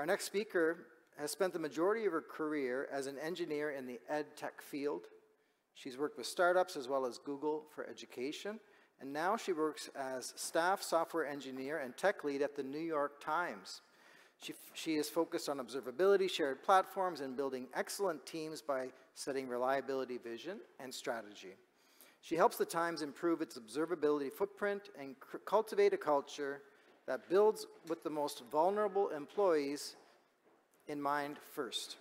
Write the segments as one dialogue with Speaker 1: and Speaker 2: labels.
Speaker 1: Our next speaker has spent the majority of her career as an engineer in the ed tech field. She's worked with startups as well as Google for education, and now she works as staff software engineer and tech lead at the New York Times. She is focused on observability, shared platforms, and building excellent teams by setting reliability vision and strategy. She helps the Times improve its observability footprint and cultivate a culture that builds with the most vulnerable employees in mind first.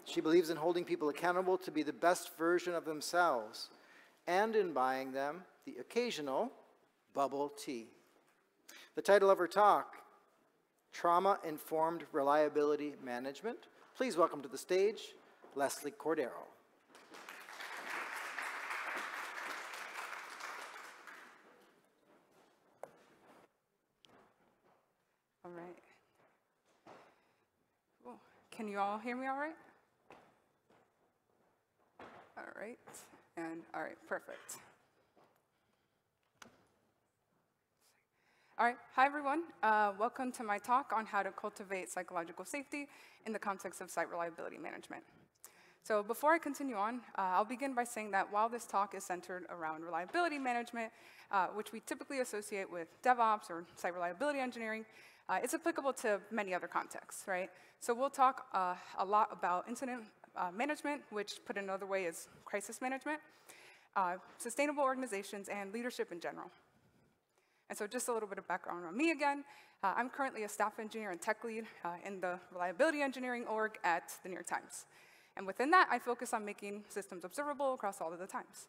Speaker 1: She believes in holding people accountable to be the best version of themselves and in buying them the occasional bubble tea. The title of her talk, Trauma-Informed Reliability Management. Please welcome to the stage, Lesley Cordero.
Speaker 2: All right. Ooh, can you all hear me all right? All right, and all right, perfect. All right, hi everyone. Welcome to my talk on how to cultivate psychological safety in the context of site reliability management. So before I continue on, I'll begin by saying that while this talk is centered around reliability management, which we typically associate with DevOps or site reliability engineering, it's applicable to many other contexts, right? So we'll talk a lot about incident management, which put another way is crisis management, sustainable organizations, and leadership in general. And so just a little bit of background on me again. I'm currently a staff engineer and tech lead in the reliability engineering org at the New York Times. And within that, I focus on making systems observable across all of the Times.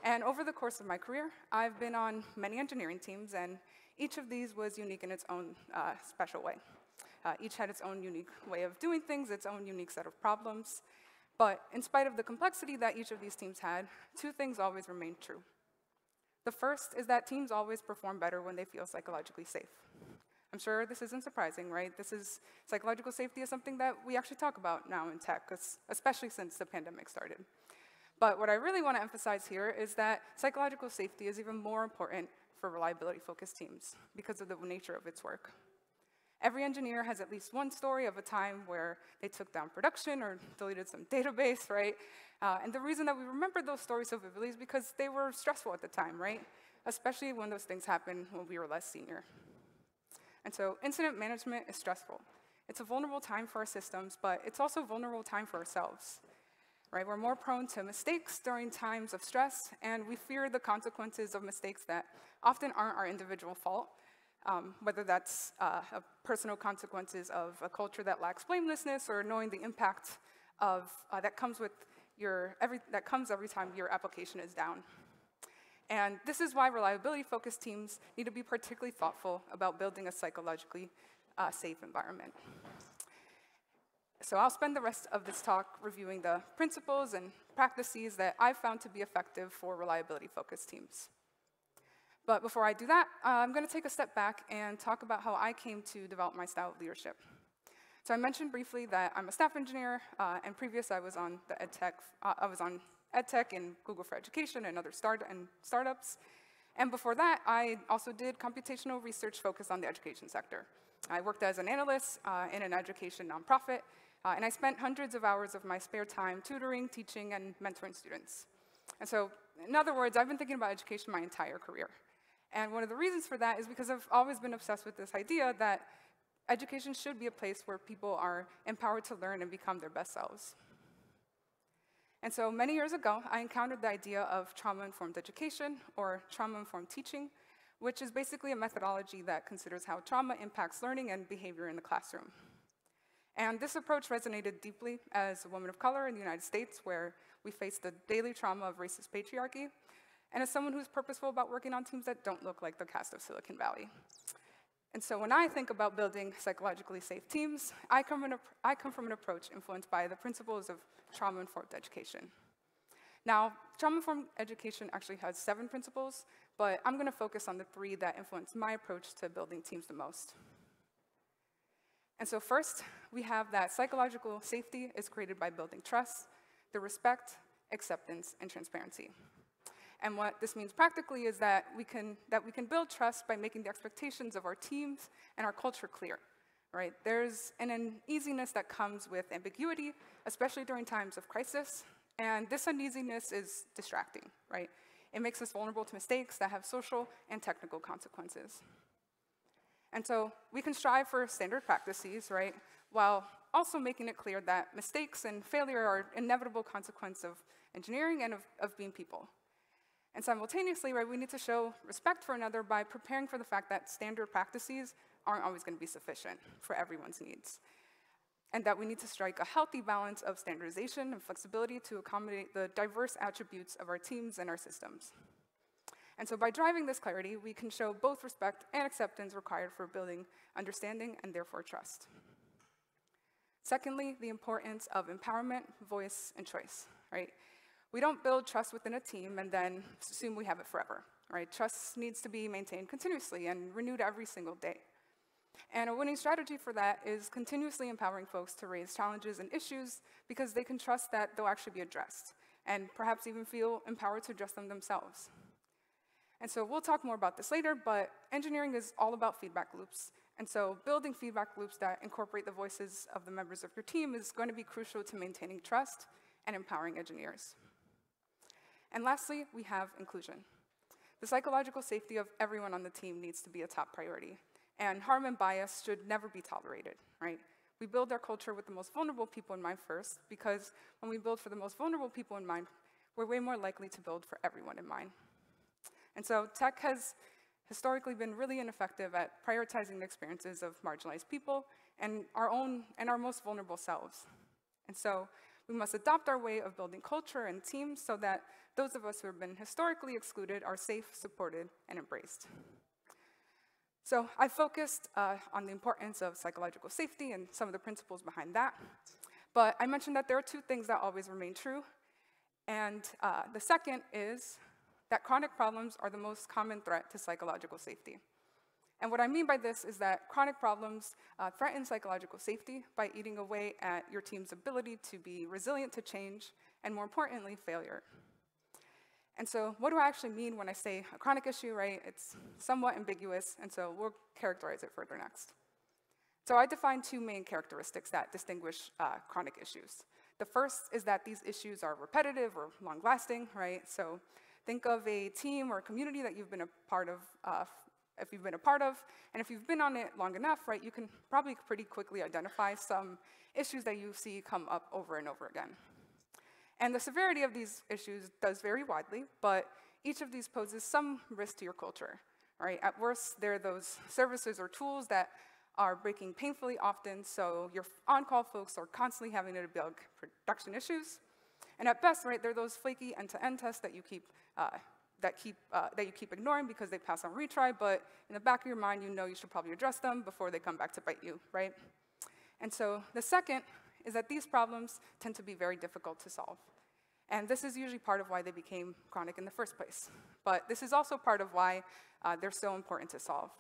Speaker 2: And over the course of my career, I've been on many engineering teams, and each of these was unique in its own special way. Each had its own unique way of doing things, its own unique set of problems. But in spite of the complexity that each of these teams had, two things always remained true. The first is that teams always perform better when they feel psychologically safe. I'm sure this isn't surprising, right? Psychological safety is something that we actually talk about now in tech, especially since the pandemic started. But what I really want to emphasize here is that psychological safety is even more important for reliability-focused teams because of the nature of its work. Every engineer has at least one story of a time where they took down production or deleted some database, right? And the reason that we remember those stories so vividly is because they were stressful at the time, right? Especially when those things happened when we were less senior. And so incident management is stressful. It's a vulnerable time for our systems, but it's also a vulnerable time for ourselves, right? We're more prone to mistakes during times of stress, and we fear the consequences of mistakes that often aren't our individual fault, whether that's personal consequences of a culture that lacks blamelessness or knowing the impact of that comes every time your application is down. And this is why reliability-focused teams need to be particularly thoughtful about building a psychologically safe environment. So I'll spend the rest of this talk reviewing the principles and practices that I've found to be effective for reliability-focused teams. But before I do that, I'm going to take a step back and talk about how I came to develop my style of leadership. So I mentioned briefly that I'm a staff engineer, and previous I was on the EdTech in Google for Education and other startups. And before that, I also did computational research focused on the education sector. I worked as an analyst in an education nonprofit, and I spent hundreds of hours of my spare time tutoring, teaching, and mentoring students. And so, in other words, I've been thinking about education my entire career. And one of the reasons for that is because I've always been obsessed with this idea that education should be a place where people are empowered to learn and become their best selves. And so many years ago, I encountered the idea of trauma-informed education, or trauma-informed teaching, which is basically a methodology that considers how trauma impacts learning and behavior in the classroom. And this approach resonated deeply as a woman of color in the United States, where we face the daily trauma of racist patriarchy, and as someone who's purposeful about working on teams that don't look like the cast of Silicon Valley. And so when I think about building psychologically safe teams, I come from an approach influenced by the principles of trauma-informed education. Now, trauma-informed education actually has 7 principles, but I'm going to focus on the 3 that influence my approach to building teams the most. And so first, we have that psychological safety is created by building trust, the respect, acceptance, and transparency. And what this means practically is that we can build trust by making the expectations of our teams and our culture clear, right? There's an uneasiness that comes with ambiguity, especially during times of crisis, and this uneasiness is distracting, right? It makes us vulnerable to mistakes that have social and technical consequences. And so we can strive for standard practices, right, while also making it clear that mistakes and failure are inevitable consequence of engineering and of being people. And simultaneously, right, we need to show respect for another by preparing for the fact that standard practices aren't always going to be sufficient for everyone's needs, and that we need to strike a healthy balance of standardization and flexibility to accommodate the diverse attributes of our teams and our systems. And so by driving this clarity, we can show both respect and acceptance required for building understanding and therefore trust. Secondly, the importance of empowerment, voice, and choice, right? We don't build trust within a team and then assume we have it forever, right? Trust needs to be maintained continuously and renewed every single day. And a winning strategy for that is continuously empowering folks to raise challenges and issues because they can trust that they'll actually be addressed and perhaps even feel empowered to address them themselves. And so we'll talk more about this later, but engineering is all about feedback loops. And so building feedback loops that incorporate the voices of the members of your team is going to be crucial to maintaining trust and empowering engineers. And lastly, we have inclusion. The psychological safety of everyone on the team needs to be a top priority. And harm and bias should never be tolerated, right? We build our culture with the most vulnerable people in mind first, because when we build for the most vulnerable people in mind, we're way more likely to build for everyone in mind. And so tech has historically been really ineffective at prioritizing the experiences of marginalized people and our most vulnerable selves. And so we must adopt our way of building culture and teams so that those of us who have been historically excluded are safe, supported, and embraced. So I focused on the importance of psychological safety and some of the principles behind that. But I mentioned that there are two things that always remain true. And the second is that chronic problems are the most common threat to psychological safety. And what I mean by this is that chronic problems threaten psychological safety by eating away at your team's ability to be resilient to change, and more importantly, failure. And so what do I actually mean when I say a chronic issue, right? It's somewhat ambiguous, and so we'll characterize it further next. So I define two main characteristics that distinguish chronic issues. The first is that these issues are repetitive or long-lasting, right? So think of a team or a community that you've been a part of, and if you've been on it long enough, right, you can probably pretty quickly identify some issues that you see come up over and over again. And the severity of these issues does vary widely, but each of these poses some risk to your culture, right? At worst, there are those services or tools that are breaking painfully often, so your on-call folks are constantly having to debug production issues. And at best, right, there are those flaky end-to-end tests that you keep ignoring because they pass on retry, but in the back of your mind, you know you should probably address them before they come back to bite you, right? And so the second is that these problems tend to be very difficult to solve. And this is usually part of why they became chronic in the first place. But this is also part of why they're so important to solve,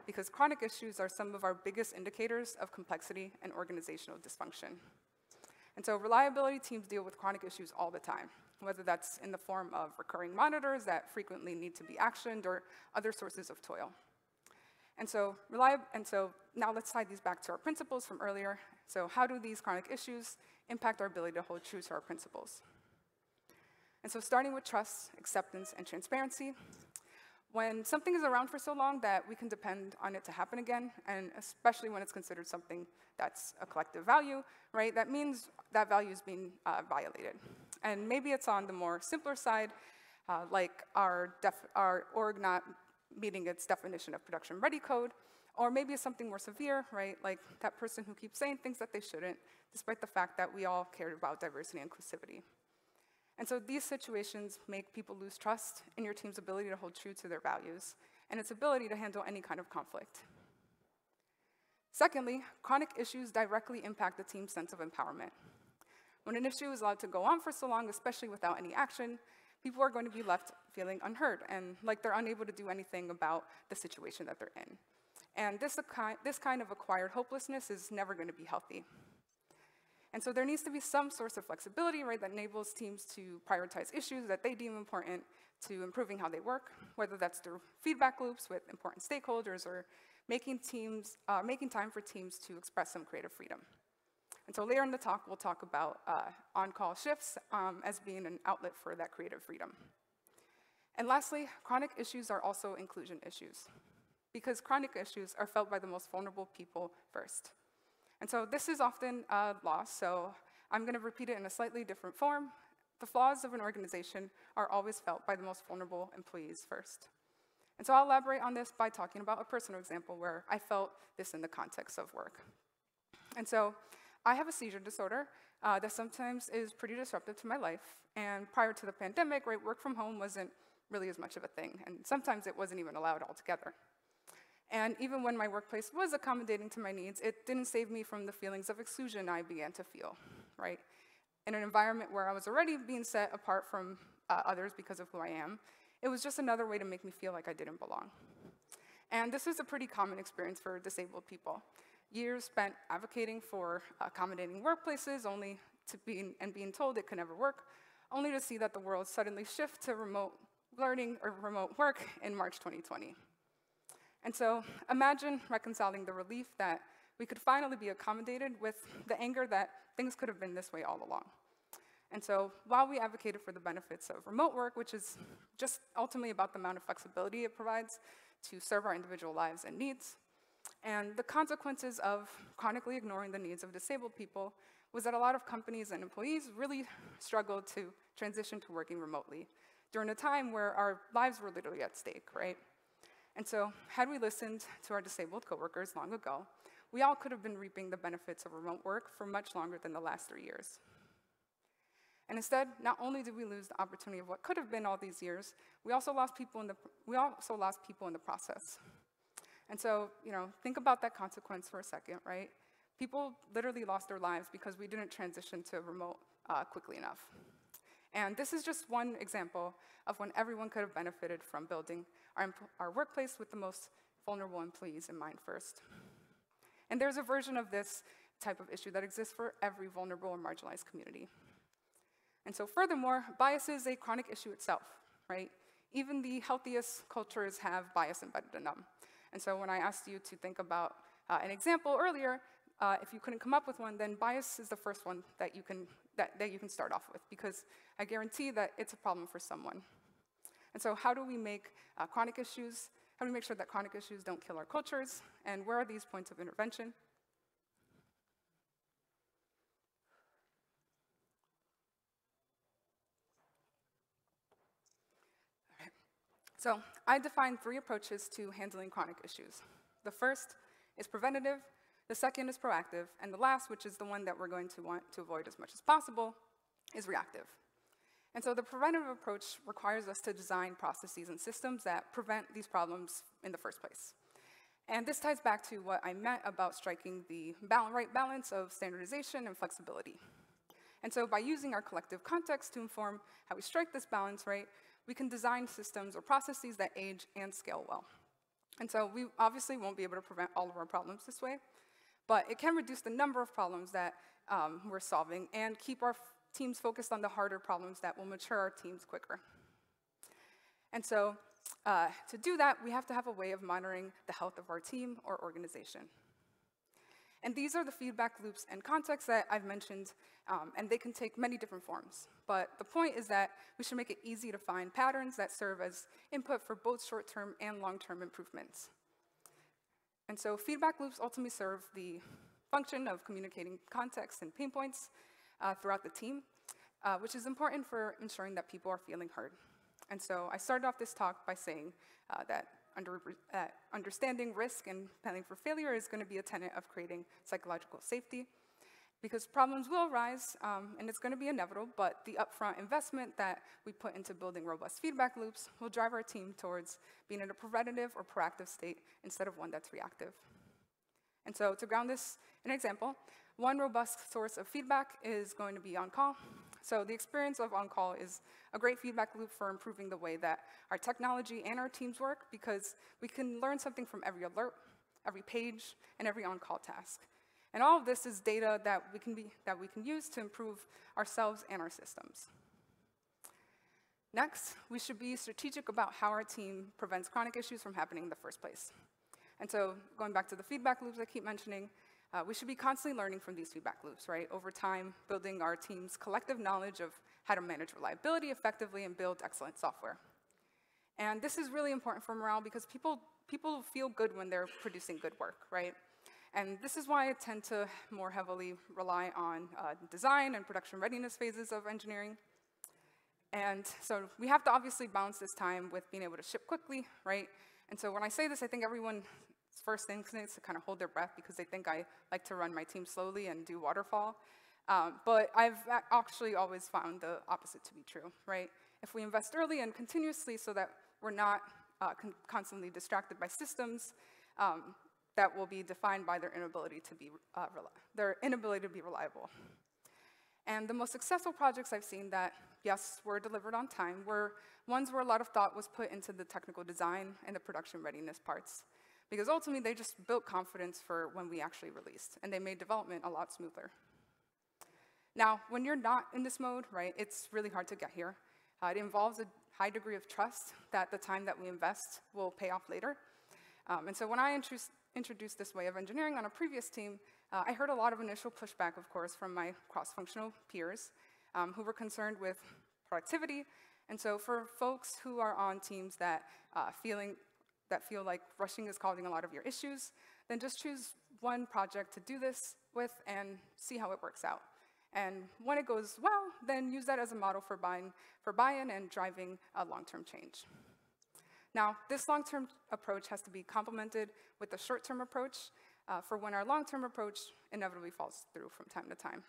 Speaker 2: because chronic issues are some of our biggest indicators of complexity and organizational dysfunction. And so reliability teams deal with chronic issues all the time, whether that's in the form of recurring monitors that frequently need to be actioned or other sources of toil. And so now let's tie these back to our principles from earlier. So how do these chronic issues impact our ability to hold true to our principles? And so starting with trust, acceptance, and transparency, when something is around for so long that we can depend on it to happen again, and especially when it's considered something that's a collective value, right, that means that value is being violated. And maybe it's on the more simpler side, like our org not meeting its definition of production-ready code, or maybe it's something more severe, right, like that person who keeps saying things that they shouldn't, despite the fact that we all care about diversity and inclusivity. And so these situations make people lose trust in your team's ability to hold true to their values and its ability to handle any kind of conflict. Secondly, chronic issues directly impact the team's sense of empowerment. When an issue is allowed to go on for so long, especially without any action, people are going to be left feeling unheard and like they're unable to do anything about the situation that they're in. And this kind of acquired hopelessness is never going to be healthy. And so there needs to be some source of flexibility, right, that enables teams to prioritize issues that they deem important to improving how they work, whether that's through feedback loops with important stakeholders or making time for teams to express some creative freedom. And so later in the talk, we'll talk about on-call shifts as being an outlet for that creative freedom. And lastly, chronic issues are also inclusion issues, because chronic issues are felt by the most vulnerable people first. And so this is often lost, so I'm going to repeat it in a slightly different form. The flaws of an organization are always felt by the most vulnerable employees first. And so I'll elaborate on this by talking about a personal example where I felt this in the context of work. And so I have a seizure disorder that sometimes is pretty disruptive to my life. And prior to the pandemic, right, work from home wasn't really as much of a thing. And sometimes it wasn't even allowed altogether. And even when my workplace was accommodating to my needs, it didn't save me from the feelings of exclusion I began to feel, right? In an environment where I was already being set apart from others because of who I am, it was just another way to make me feel like I didn't belong. And this is a pretty common experience for disabled people. Years spent advocating for accommodating workplaces only to being told it could never work, only to see that the world suddenly shift to remote learning or remote work in March 2020. And so imagine reconciling the relief that we could finally be accommodated with the anger that things could have been this way all along. And so while we advocated for the benefits of remote work, which is just ultimately about the amount of flexibility it provides to serve our individual lives and needs, and the consequences of chronically ignoring the needs of disabled people was that a lot of companies and employees really struggled to transition to working remotely during a time where our lives were literally at stake, right? And so had we listened to our disabled coworkers long ago, we all could have been reaping the benefits of remote work for much longer than the last 3 years. And instead, not only did we lose the opportunity of what could have been all these years, we also lost people in the process. And so, think about that consequence for a second, right? People literally lost their lives because we didn't transition to remote quickly enough. And this is just one example of when everyone could have benefited from building our workplace with the most vulnerable employees in mind first. And there's a version of this type of issue that exists for every vulnerable or marginalized community. And so furthermore, bias is a chronic issue itself, right? Even the healthiest cultures have bias embedded in them. And so when I asked you to think about an example earlier, if you couldn't come up with one, then bias is the first one that you can start off with, because I guarantee that it's a problem for someone. And so how do we make how do we make sure that chronic issues don't kill our cultures, and where are these points of intervention? So I define 3 approaches to handling chronic issues. The first is preventative, the second is proactive, and the last, which is the one that we're going to want to avoid as much as possible, is reactive. And so the preventative approach requires us to design processes and systems that prevent these problems in the first place. And this ties back to what I meant about striking the right balance of standardization and flexibility. And so by using our collective context to inform how we strike this balance, right, we can design systems or processes that age and scale well. And so we obviously won't be able to prevent all of our problems this way, but it can reduce the number of problems that we're solving and keep our teams focused on the harder problems that will mature our teams quicker. And so to do that, we have to have a way of monitoring the health of our team or organization. And these are the feedback loops and contexts that I've mentioned, and they can take many different forms. But the point is that we should make it easy to find patterns that serve as input for both short-term and long-term improvements. And so feedback loops ultimately serve the function of communicating context and pain points throughout the team, which is important for ensuring that people are feeling heard. And so I started off this talk by saying that understanding risk and planning for failure is going to be a tenet of creating psychological safety, because problems will arise, and it's going to be inevitable, but the upfront investment that we put into building robust feedback loops will drive our team towards being in a preventative or proactive state instead of one that's reactive. And so to ground this in an example, one robust source of feedback is going to be on-call. So the experience of on-call is a great feedback loop for improving the way that our technology and our teams work, because we can learn something from every alert, every page, and every on-call task. And all of this is data that we can use to improve ourselves and our systems. Next, we should be strategic about how our team prevents chronic issues from happening in the first place. And so going back to the feedback loops I keep mentioning, we should be constantly learning from these feedback loops, right? Over time, building our team's collective knowledge of how to manage reliability effectively and build excellent software. And this is really important for morale because people feel good when they're producing good work, right? And this is why I tend to more heavily rely on design and production readiness phases of engineering. And so we have to obviously balance this time with being able to ship quickly, right? And so when I say this, I think everyone's first instinct is to kind of hold their breath because they think I like to run my team slowly and do waterfall. But I've actually always found the opposite to be true, right? If we invest early and continuously so that we're not constantly distracted by systems that will be defined by their inability to be reliable. And the most successful projects I've seen that, yes, were delivered on time were ones where a lot of thought was put into the technical design and the production readiness parts. Because ultimately, they just built confidence for when we actually released, and they made development a lot smoother. Now, when you're not in this mode, right, it's really hard to get here. It involves a high degree of trust that the time that we invest will pay off later. And so when I introduced this way of engineering on a previous team, I heard a lot of initial pushback, of course, from my cross-functional peers who were concerned with productivity. And so for folks who are on teams that feel like rushing is causing a lot of your issues, then just choose one project to do this with and see how it works out. And when it goes well, then use that as a model for buy-in and driving a long-term change. Now, this long-term approach has to be complemented with a short-term approach for when our long-term approach inevitably falls through from time to time.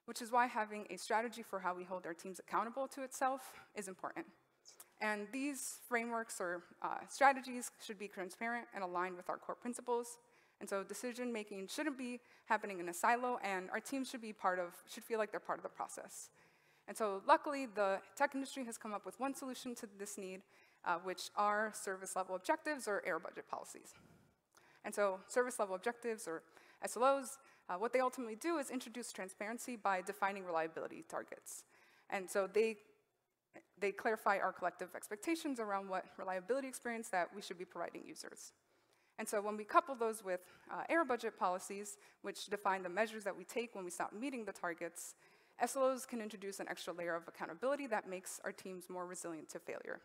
Speaker 2: Which is why having a strategy for how we hold our teams accountable to itself is important. And these frameworks or strategies should be transparent and aligned with our core principles. And so decision-making shouldn't be happening in a silo, and our teams should feel like they're part of the process. And so luckily, the tech industry has come up with one solution to this need, which are service-level objectives or error budget policies. And so service-level objectives, or SLOs, what they ultimately do is introduce transparency by defining reliability targets. And so they clarify our collective expectations around what reliability experience that we should be providing users. And so when we couple those with error budget policies, which define the measures that we take when we stop meeting the targets, SLOs can introduce an extra layer of accountability that makes our teams more resilient to failure.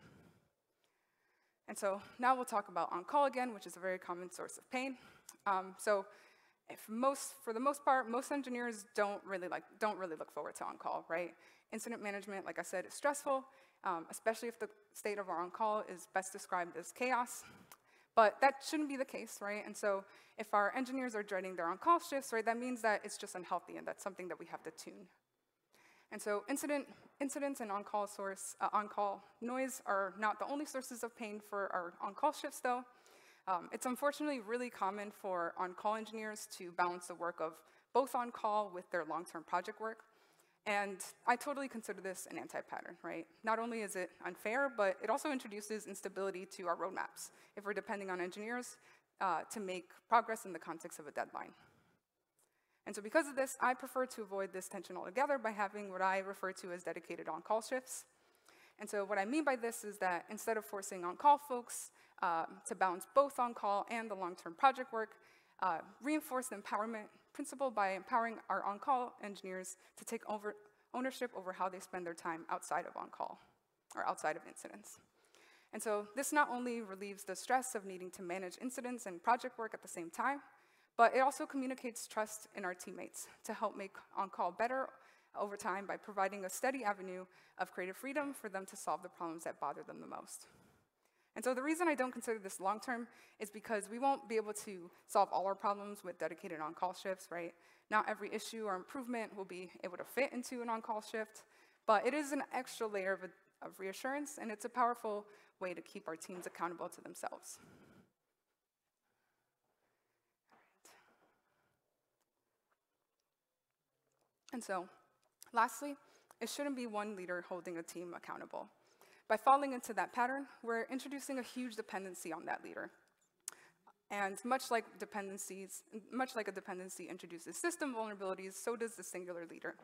Speaker 2: And so now we'll talk about on-call again, which is a very common source of pain. For the most part, most engineers don't really look forward to on-call, right? Incident management, like I said, is stressful, especially if the state of our on-call is best described as chaos. But that shouldn't be the case, right? And so if our engineers are dreading their on-call shifts, right, that means that it's just unhealthy, and that's something that we have to tune. And so incidents and on-call noise are not the only sources of pain for our on-call shifts, though. It's unfortunately really common for on-call engineers to balance the work of both on-call with their long-term project work. And I totally consider this an anti-pattern, right? Not only is it unfair, but it also introduces instability to our roadmaps if we're depending on engineers to make progress in the context of a deadline. And so because of this, I prefer to avoid this tension altogether by having what I refer to as dedicated on-call shifts. And so what I mean by this is that instead of forcing on-call folks to balance both on-call and the long-term project work, reinforce the empowerment principle by empowering our on-call engineers to take ownership over how they spend their time outside of on-call, or outside of incidents. And so this not only relieves the stress of needing to manage incidents and project work at the same time, but it also communicates trust in our teammates to help make on-call better over time by providing a steady avenue of creative freedom for them to solve the problems that bother them the most. And so the reason I don't consider this long-term is because we won't be able to solve all our problems with dedicated on-call shifts, right? Not every issue or improvement will be able to fit into an on-call shift, but it is an extra layer of reassurance, and it's a powerful way to keep our teams accountable to themselves. And so, lastly, it shouldn't be one leader holding a team accountable. By falling into that pattern, we're introducing a huge dependency on that leader. And much like a dependency introduces system vulnerabilities, so does the singular leader.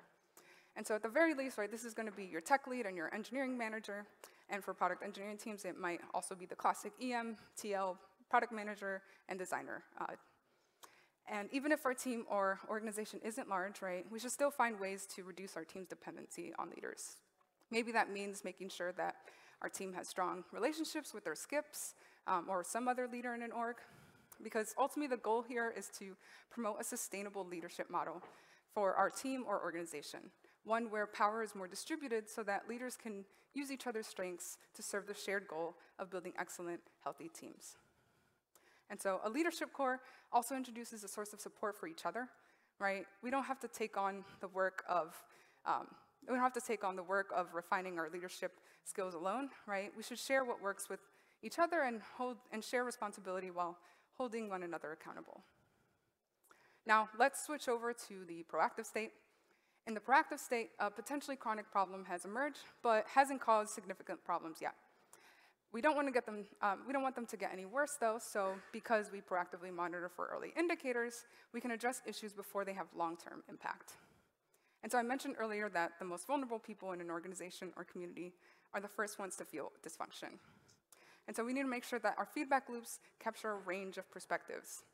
Speaker 2: And so at the very least, right, this is going to be your tech lead and your engineering manager. And for product engineering teams, it might also be the classic EM, TL, product manager, and designer. And even if our team or organization isn't large, right, we should still find ways to reduce our team's dependency on leaders. Maybe that means making sure that our team has strong relationships with their skips or some other leader in an org, because ultimately the goal here is to promote a sustainable leadership model for our team or organization, one where power is more distributed so that leaders can use each other's strengths to serve the shared goal of building excellent, healthy teams. And so a leadership core also introduces a source of support for each other, right? We don't have to take on the work of refining our leadership skills alone, right? We should share what works with each other and share responsibility while holding one another accountable. Now, let's switch over to the proactive state. In the proactive state, a potentially chronic problem has emerged, but hasn't caused significant problems yet. We don't want them to get any worse, though, so because we proactively monitor for early indicators, we can address issues before they have long-term impact. And so I mentioned earlier that the most vulnerable people in an organization or community are the first ones to feel dysfunction. And so we need to make sure that our feedback loops capture a range of perspectives.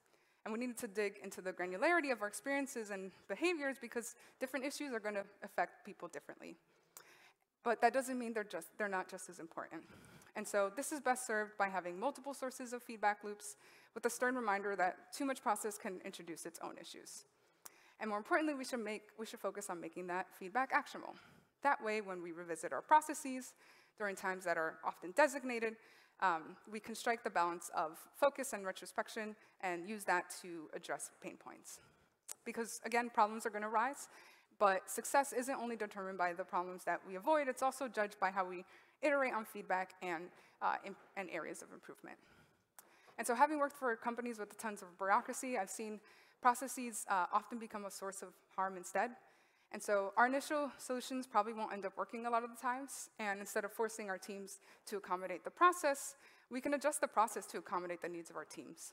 Speaker 2: And we need to dig into the granularity of our experiences and behaviors because different issues are going to affect people differently. But that doesn't mean they're not just as important. And so this is best served by having multiple sources of feedback loops with a stern reminder that too much process can introduce its own issues. And more importantly, we should focus on making that feedback actionable. That way, when we revisit our processes during times that are often designated, we can strike the balance of focus and retrospection and use that to address pain points. Because again, problems are going to rise, but success isn't only determined by the problems that we avoid, it's also judged by how we iterate on feedback and areas of improvement. And so having worked for companies with tons of bureaucracy, I've seen processes often become a source of harm instead. And so our initial solutions probably won't end up working a lot of the times, and instead of forcing our teams to accommodate the process, we can adjust the process to accommodate the needs of our teams.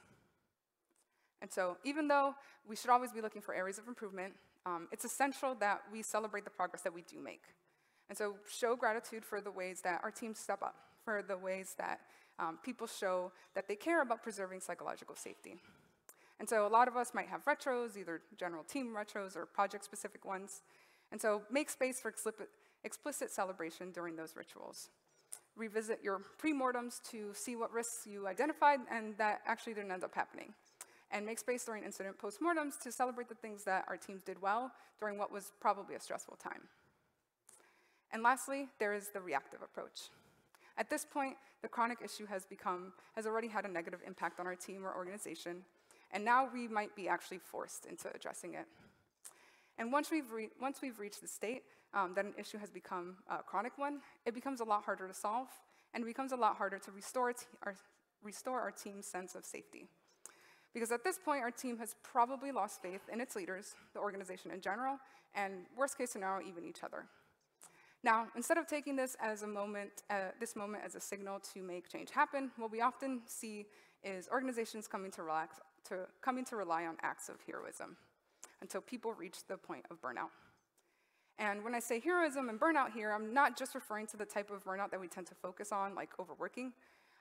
Speaker 2: And so even though we should always be looking for areas of improvement, it's essential that we celebrate the progress that we do make. And so show gratitude for the ways that our teams step up, for the ways that people show that they care about preserving psychological safety. And so a lot of us might have retros, either general team retros or project-specific ones. And so make space for explicit celebration during those rituals. Revisit your pre-mortems to see what risks you identified and that actually didn't end up happening. And make space during incident post-mortems to celebrate the things that our teams did well during what was probably a stressful time. And lastly, there is the reactive approach. At this point, the chronic issue has already had a negative impact on our team or organization, and now we might be actually forced into addressing it. And once we've reached the state that an issue has become a chronic one, it becomes a lot harder to solve, and it becomes a lot harder to restore our team's sense of safety. Because at this point, our team has probably lost faith in its leaders, the organization in general, and worst case scenario, even each other. Now, instead of taking this moment as a signal to make change happen, what we often see is organizations coming to rely on acts of heroism until people reach the point of burnout. And when I say heroism and burnout here, I'm not just referring to the type of burnout that we tend to focus on, like overworking.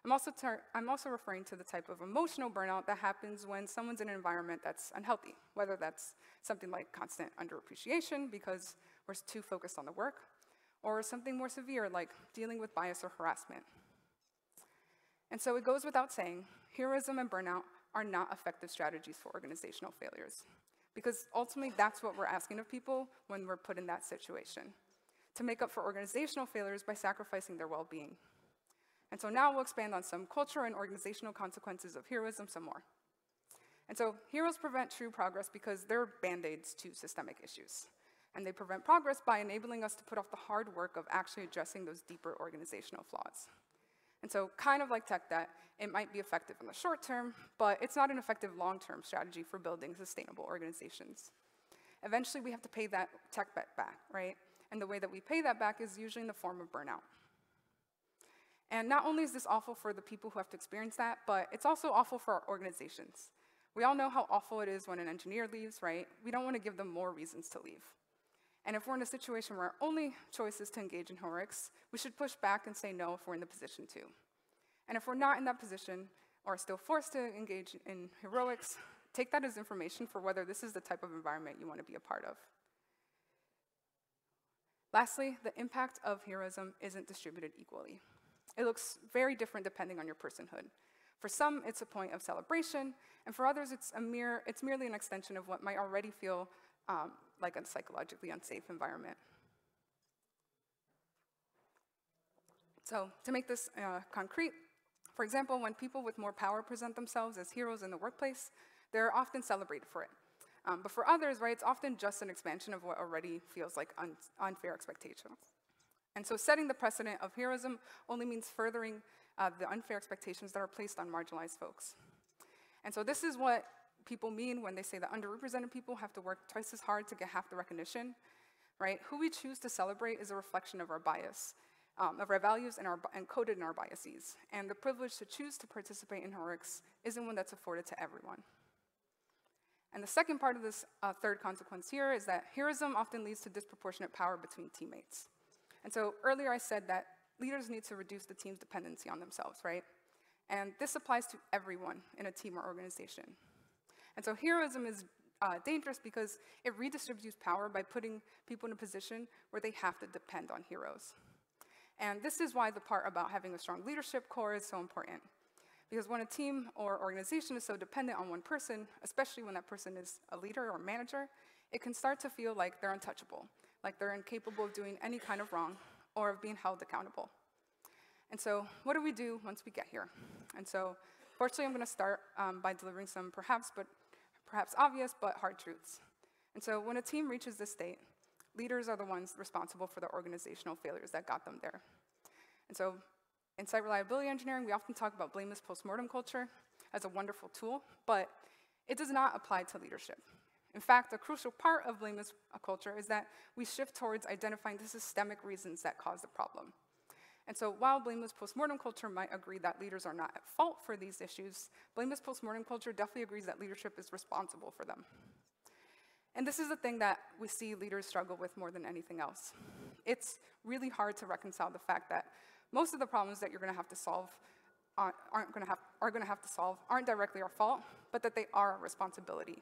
Speaker 2: I'm also referring to the type of emotional burnout that happens when someone's in an environment that's unhealthy, whether that's something like constant underappreciation because we're too focused on the work, or something more severe like dealing with bias or harassment. And so it goes without saying, heroism and burnout are not effective strategies for organizational failures, because ultimately that's what we're asking of people when we're put in that situation, to make up for organizational failures by sacrificing their well-being. And so now we'll expand on some cultural and organizational consequences of heroism some more. And so heroes prevent true progress because they're band-aids to systemic issues. And they prevent progress by enabling us to put off the hard work of actually addressing those deeper organizational flaws. And so kind of like tech debt, it might be effective in the short term, but it's not an effective long-term strategy for building sustainable organizations. Eventually, we have to pay that tech debt back, right? And the way that we pay that back is usually in the form of burnout. And not only is this awful for the people who have to experience that, but it's also awful for our organizations. We all know how awful it is when an engineer leaves, right? We don't want to give them more reasons to leave. And if we're in a situation where our only choice is to engage in heroics, we should push back and say no if we're in the position to. And if we're not in that position, or are still forced to engage in heroics, take that as information for whether this is the type of environment you want to be a part of. Lastly, the impact of heroism isn't distributed equally. It looks very different depending on your personhood. For some, it's a point of celebration, and for others, it's merely an extension of what might already feel like a psychologically unsafe environment. So to make this concrete, for example, when people with more power present themselves as heroes in the workplace, they're often celebrated for it. But for others, right, it's often just an expansion of what already feels like unfair expectations. And so setting the precedent of heroism only means furthering the unfair expectations that are placed on marginalized folks. And so this is what people mean when they say that underrepresented people have to work twice as hard to get half the recognition, right? Who we choose to celebrate is a reflection of our bias, of our values and coded in our biases. And the privilege to choose to participate in heroics isn't one that's afforded to everyone. And the second part of this third consequence here is that heroism often leads to disproportionate power between teammates. And so earlier I said that leaders need to reduce the team's dependency on themselves, right? And this applies to everyone in a team or organization. And so heroism is dangerous because it redistributes power by putting people in a position where they have to depend on heroes. And this is why the part about having a strong leadership core is so important. Because when a team or organization is so dependent on one person, especially when that person is a leader or manager, it can start to feel like they're untouchable, like they're incapable of doing any kind of wrong or of being held accountable. And so what do we do once we get here? And so fortunately, I'm going to start by delivering some perhaps obvious but hard truths. And so when a team reaches this state, leaders are the ones responsible for the organizational failures that got them there. And so in site reliability engineering, we often talk about blameless postmortem culture as a wonderful tool, but it does not apply to leadership. In fact, a crucial part of blameless culture is that we shift towards identifying the systemic reasons that cause the problem. And so while blameless postmortem culture might agree that leaders are not at fault for these issues, blameless postmortem culture definitely agrees that leadership is responsible for them. And this is the thing that we see leaders struggle with more than anything else. It's really hard to reconcile the fact that most of the problems that you're going to have to solve aren't directly our fault, but that they are our responsibility.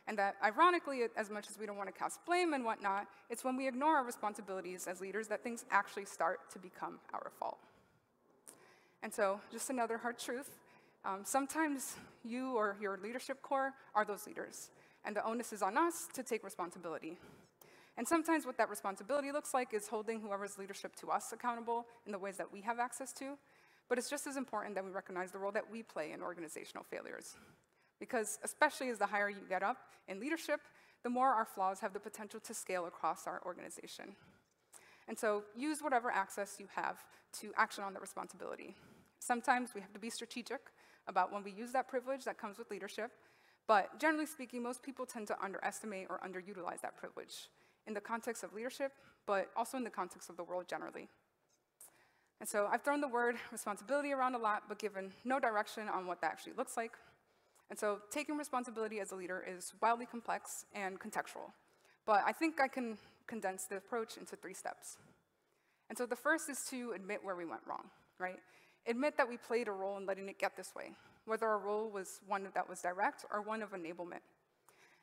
Speaker 2: And that, ironically, as much as we don't want to cast blame and whatnot, it's when we ignore our responsibilities as leaders that things actually start to become our fault. And so, just another hard truth, sometimes you or your leadership core are those leaders, and the onus is on us to take responsibility. And sometimes what that responsibility looks like is holding whoever's leadership to us accountable in the ways that we have access to, but it's just as important that we recognize the role that we play in organizational failures. Because especially as the higher you get up in leadership, the more our flaws have the potential to scale across our organization. And so use whatever access you have to action on the responsibility. Sometimes we have to be strategic about when we use that privilege that comes with leadership, but generally speaking, most people tend to underestimate or underutilize that privilege in the context of leadership, but also in the context of the world generally. And so I've thrown the word responsibility around a lot, but given no direction on what that actually looks like. And so taking responsibility as a leader is wildly complex and contextual. But I think I can condense the approach into 3 steps. And so the first is to admit where we went wrong, right? Admit that we played a role in letting it get this way, whether our role was one that was direct or one of enablement.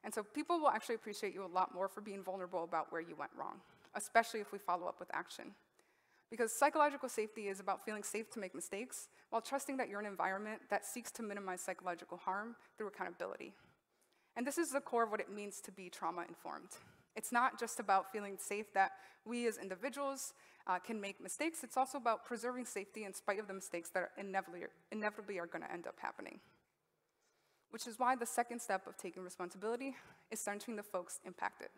Speaker 2: And so people will actually appreciate you a lot more for being vulnerable about where you went wrong, especially if we follow up with action. Because psychological safety is about feeling safe to make mistakes while trusting that you're in an environment that seeks to minimize psychological harm through accountability. And this is the core of what it means to be trauma-informed. It's not just about feeling safe that we as individuals can make mistakes, it's also about preserving safety in spite of the mistakes that inevitably are going to end up happening. Which is why the second step of taking responsibility is centering the folks impacted.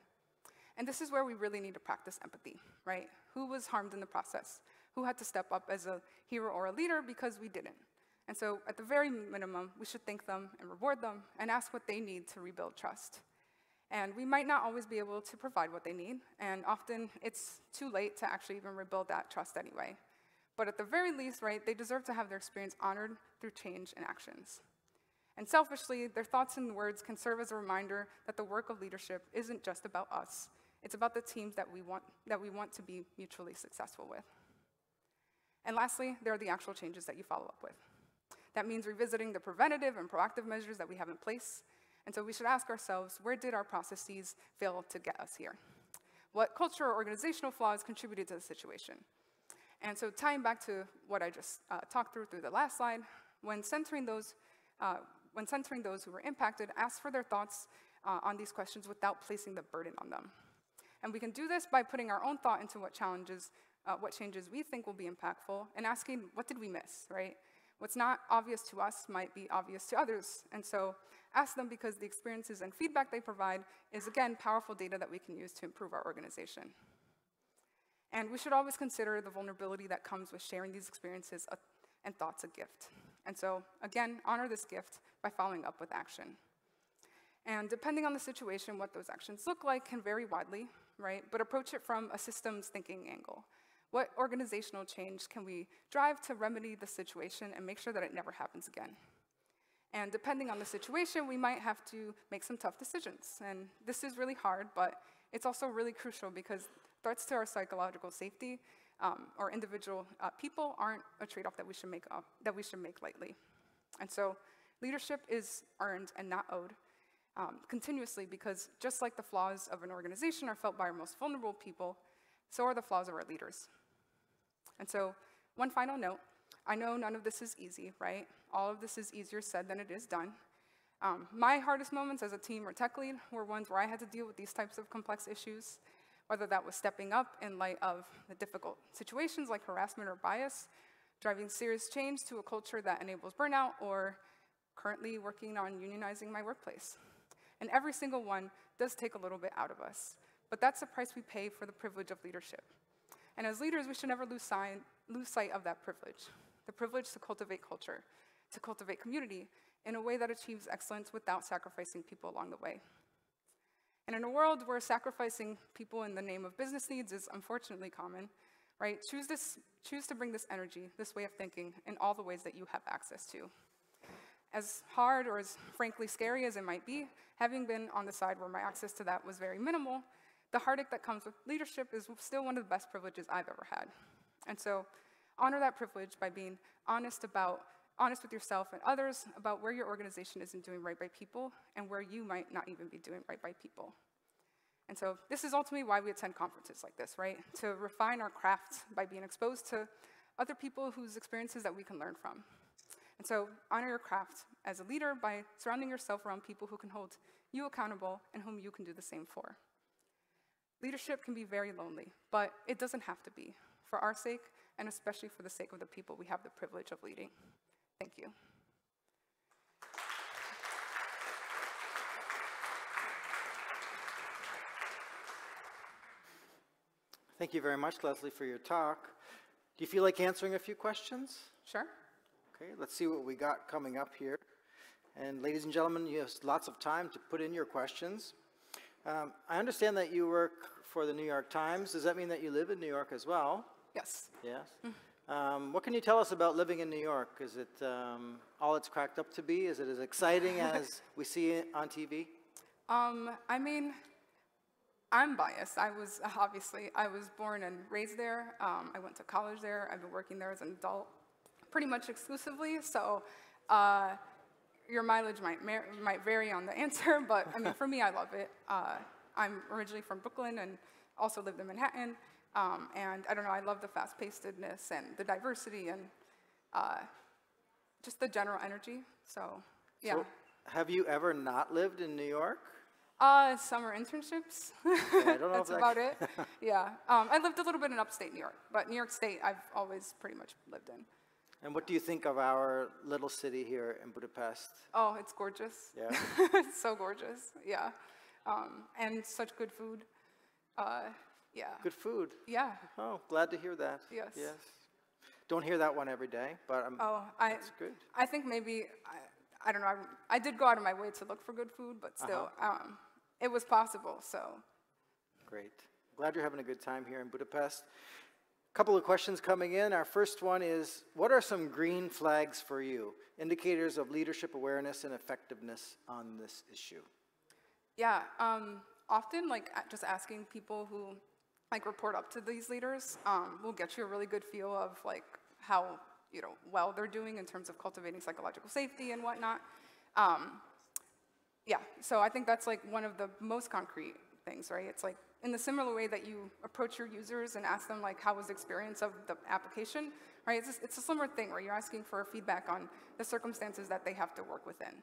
Speaker 2: And this is where we really need to practice empathy, right? Who was harmed in the process? Who had to step up as a hero or a leader because we didn't? And so at the very minimum, we should thank them and reward them and ask what they need to rebuild trust. And we might not always be able to provide what they need, and often it's too late to actually even rebuild that trust anyway. But at the very least, right, they deserve to have their experience honored through change and actions. And selfishly, their thoughts and words can serve as a reminder that the work of leadership isn't just about us. It's about the teams that we want to be mutually successful with. And lastly, there are the actual changes that you follow up with. That means revisiting the preventative and proactive measures that we have in place. And so we should ask ourselves, where did our processes fail to get us here? What cultural or organizational flaws contributed to the situation? And so tying back to what I just talked through the last slide, when centering those who were impacted, ask for their thoughts on these questions without placing the burden on them. And we can do this by putting our own thought into what changes we think will be impactful, and asking, what did we miss, right? What's not obvious to us might be obvious to others. And so ask them, because the experiences and feedback they provide is, again, powerful data that we can use to improve our organization. And we should always consider the vulnerability that comes with sharing these experiences and thoughts a gift. And so, again, honor this gift by following up with action. And depending on the situation, what those actions look like can vary widely, right? But approach it from a systems thinking angle. What organizational change can we drive to remedy the situation and make sure that it never happens again? And depending on the situation, we might have to make some tough decisions. And this is really hard, but it's also really crucial, because threats to our psychological safety or individual people aren't a trade-off that we should make lightly. And so leadership is earned and not owed continuously, because just like the flaws of an organization are felt by our most vulnerable people, so are the flaws of our leaders. And so one final note, I know none of this is easy, right? All of this is easier said than it is done. My hardest moments as a team or tech lead were ones where I had to deal with these types of complex issues, whether that was stepping up in light of the difficult situations like harassment or bias, driving serious change to a culture that enables burnout, or currently working on unionizing my workplace. And every single one does take a little bit out of us, but that's the price we pay for the privilege of leadership. And as leaders, we should never lose sight of that privilege, the privilege to cultivate culture, to cultivate community in a way that achieves excellence without sacrificing people along the way. And in a world where sacrificing people in the name of business needs is unfortunately common, right? Choose to bring this energy, this way of thinking, in all the ways that you have access to. As hard or as frankly scary as it might be, having been on the side where my access to that was very minimal, the heartache that comes with leadership is still one of the best privileges I've ever had. And so honor that privilege by being honest with yourself and others about where your organization isn't doing right by people and where you might not even be doing right by people. And so this is ultimately why we attend conferences like this, right? To refine our craft by being exposed to other people whose experiences that we can learn from. And so honor your craft as a leader by surrounding yourself around people who can hold you accountable and whom you can do the same for. Leadership can be very lonely, but it doesn't have to be, for our sake, and especially for the sake of the people we have the privilege of leading. Thank you.
Speaker 1: Thank you very much, Lesley, for your talk. Do you feel like answering a few questions?
Speaker 2: Sure.
Speaker 1: Okay, let's see what we got coming up here. And ladies and gentlemen, you have lots of time to put in your questions. I understand that you work for the New York Times. Does that mean that you live in New York as well?
Speaker 2: Yes.
Speaker 1: Yes. What can you tell us about living in New York? Is it all it's cracked up to be? Is it as exciting as we see it on TV?
Speaker 2: I mean, I'm biased. I was born and raised there. I went to college there. I've been working there as an adult pretty much exclusively. So your mileage might vary on the answer, but I mean, for me, I love it. I'm originally from Brooklyn and also lived in Manhattan. And I don't know, I love the fast-pacedness and the diversity and just the general energy. So, yeah.
Speaker 1: So, have you ever not lived in New York?
Speaker 2: Summer internships.
Speaker 1: Yeah, I don't know
Speaker 2: That's about it. Yeah. I lived a little bit in upstate New York, but New York State I've always pretty much lived in.
Speaker 1: And what do you think of our little city here in Budapest?
Speaker 2: Oh, it's gorgeous.
Speaker 1: Yeah.
Speaker 2: It's so gorgeous. Yeah. And such good food. Yeah.
Speaker 1: Good food.
Speaker 2: Yeah.
Speaker 1: Oh, glad to hear that.
Speaker 2: Yes.
Speaker 1: Yes. Don't hear that one every day, but that's good.
Speaker 2: I think maybe, I don't know, I did go out of my way to look for good food, but still, it was possible, so.
Speaker 1: Great. Glad you're having a good time here in Budapest. A couple of questions coming in. Our first one is, what are some green flags for you? Indicators of leadership awareness and effectiveness on this issue.
Speaker 2: Yeah, often just asking people who report up to these leaders will get you a really good feel of how well they're doing in terms of cultivating psychological safety and whatnot. Yeah, so I think that's like one of the most concrete things, right? It's like in the similar way that you approach your users and ask them like, how was the experience of the application, right? It's a similar thing where you're asking for feedback on the circumstances that they have to work within.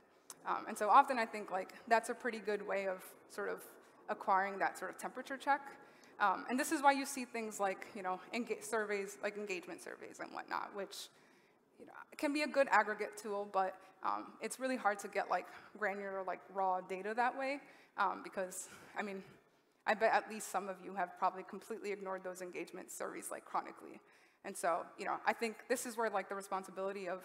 Speaker 2: And so often I think like that's a pretty good way of sort of acquiring that sort of temperature check. And this is why you see things like, surveys, like engagement surveys and whatnot, which can be a good aggregate tool, but it's really hard to get like granular, like raw data that way, because, I mean, I bet at least some of you have probably completely ignored those engagement surveys like chronically. And so, I think this is where like the responsibility of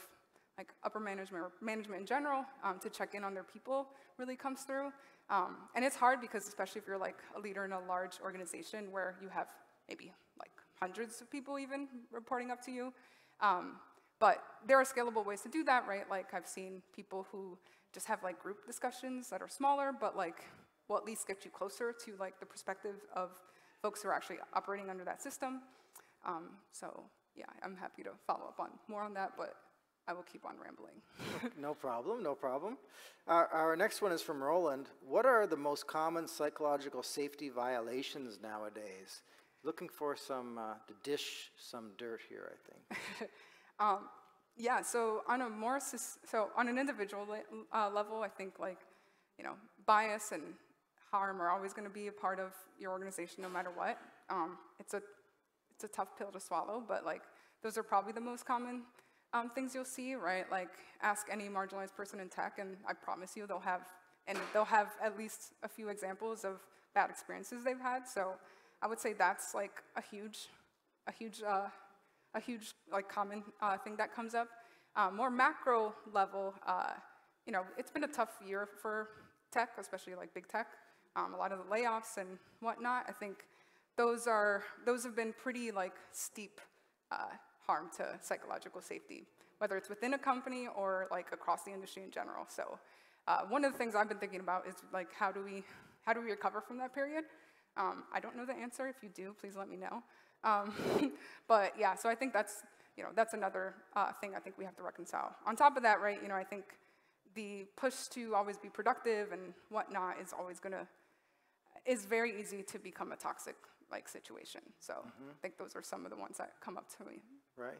Speaker 2: like upper management or management in general to check in on their people really comes through. And it's hard because especially if you're like a leader in a large organization where you have maybe like hundreds of people even reporting up to you. But there are scalable ways to do that, right? Like I've seen people who just have like group discussions that are smaller, but like will at least get you closer to like the perspective of folks who are actually operating under that system. So yeah, I'm happy to follow up on more on that, but I will keep on rambling.
Speaker 1: No problem, no problem. Our next one is from Roland. What are the most common psychological safety violations nowadays? Looking for some, to dish some dirt here, I think.
Speaker 2: Yeah, so on an individual level, I think like, bias and harm are always going to be a part of your organization no matter what. It's a tough pill to swallow, but like those are probably the most common things you'll see, right? Like ask any marginalized person in tech, and I promise you they'll have at least a few examples of bad experiences they've had. So I would say that's like a huge like common thing that comes up. More macro level, it's been a tough year for tech, especially like big tech. A lot of the layoffs and whatnot. I think those have been pretty like steep harm to psychological safety, whether it's within a company or like across the industry in general. So one of the things I've been thinking about is like how do we recover from that period? I don't know the answer. If you do, please let me know. But yeah, so I think that's another thing I think we have to reconcile. On top of that, right, I think the push to always be productive and whatnot is very easy to become a toxic like situation. So I think those are some of the ones that come up to me.
Speaker 1: Right.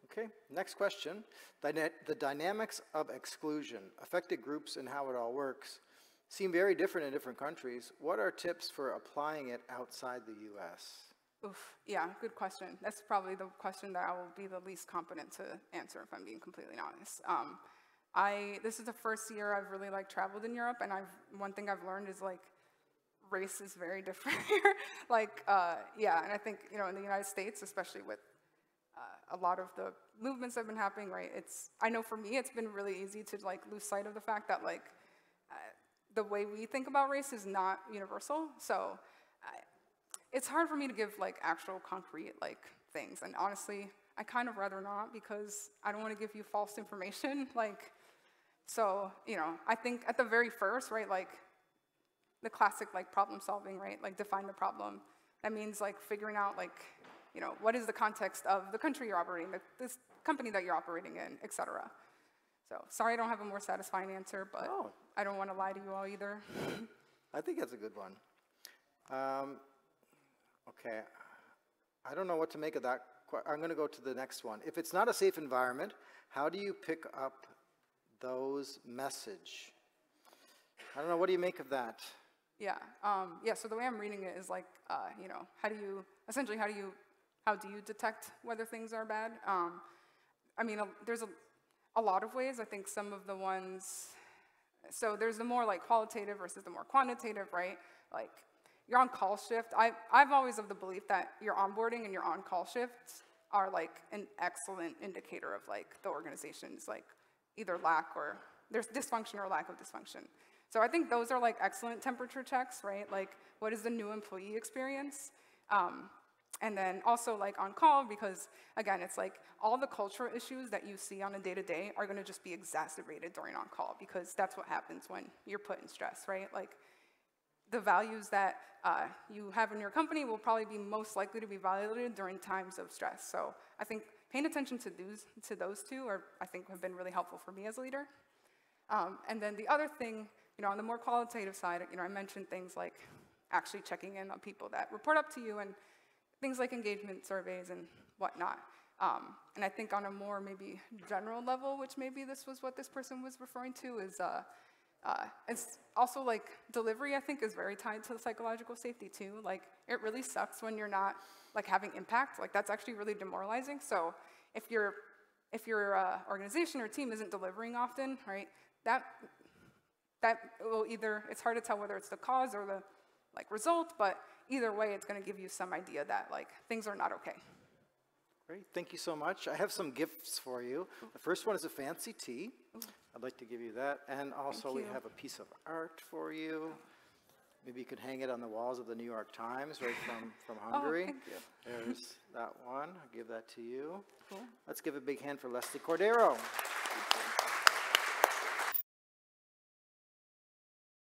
Speaker 1: Okay, next question. The dynamics of exclusion, affected groups and how it all works, seem very different in different countries. What are tips for applying it outside the US?
Speaker 2: Oof, yeah, good question. That's probably the question that I will be the least competent to answer if I'm being completely honest. This is the first year I've really like traveled in Europe, and one thing I've learned is like race is very different here. Like, yeah, and I think, in the United States, especially with a lot of the movements that have been happening, right, I know for me, it's been really easy to like lose sight of the fact that like the way we think about race is not universal. So it's hard for me to give like actual concrete like things. And honestly, I kind of rather not because I don't want to give you false information. Like, so, I think at the very first, right, like the classic like problem solving, right, like define the problem. That means like figuring out like, what is the context of the country you're operating, this company that you're operating in, et cetera. So sorry I don't have a more satisfying answer, but I don't want to lie to you all either.
Speaker 1: I think that's a good one. Okay, I don't know what to make of that. I'm going to go to the next one. If it's not a safe environment, how do you pick up those message? I don't know, what do you make of that?
Speaker 2: Yeah, so the way I'm reading it is like, how do you detect whether things are bad? I mean, there's a lot of ways. I think some of the ones, so there's the more like qualitative versus the more quantitative, right? Like your on-call shift. I've always of the belief that your onboarding and your on-call shifts are like an excellent indicator of like the organization's like either lack or there's dysfunction or lack of dysfunction. So I think those are like excellent temperature checks, right? Like what is the new employee experience? And then also like on call, because again, it's like all the cultural issues that you see on a day-to-day are gonna just be exacerbated during on call because that's what happens when you're put in stress, right? Like the values that you have in your company will probably be most likely to be violated during times of stress. So I think paying attention to those two I think have been really helpful for me as a leader. And then the other thing, on the more qualitative side, I mentioned things like actually checking in on people that report up to you and things like engagement surveys and whatnot. And I think on a more maybe general level, which maybe this was what this person was referring to, is it's also like delivery, I think, is very tied to psychological safety too. Like, it really sucks when you're not like having impact. Like, that's actually really demoralizing. So if your organization or team isn't delivering often, right, that will either, it's hard to tell whether it's the cause or the like result, but either way, it's going to give you some idea that like things are not okay.
Speaker 1: Great, thank you so much. I have some gifts for you. The first one is a fancy tea. I'd like to give you that. And also we have a piece of art for you. Maybe you could hang it on the walls of the New York Times, right from Hungary.
Speaker 2: Oh, thank you.
Speaker 1: There's that one. I'll give that to you.
Speaker 2: Cool.
Speaker 1: Let's give a big hand for Lesley Cordero.